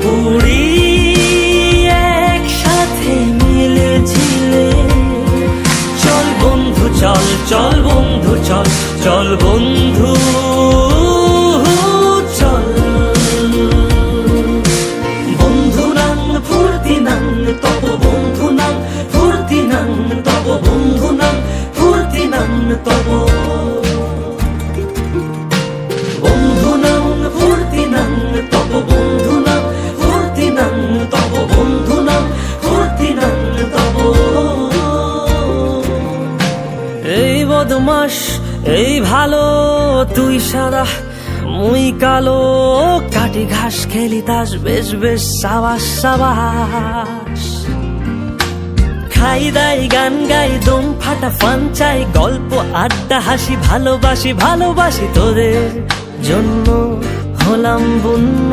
উড়ি একসাথে মিলে ঝিলে। চল বন্ধু চল, চল বন্ধু চল, চল বন্ধু চল। বন্ধু নাং ফুর্তি নাং তব, বন্ধু নাং ফুর্তি নাং তব, বন্ধু নাং ফুর্তি নাং তব। বন্ধু নাং ফুর্তি নাং তব, বন্ধু নাং ফুর্তি নাং তব, বন্ধু নাং ফুর্তি নাং তব। এই বদমাস এই ভালো, তুই সাদা মুই কালো, কাটি ঘাস খেলি তাস, বেশ বেশ সাবাস সাবাস। খাই দাই গান গাই দম ফাটা ফান চাই, গল্প আড্ডা হাসি ভালোবাসি ভালোবাসি তোদের জন্য হলাম বন্য।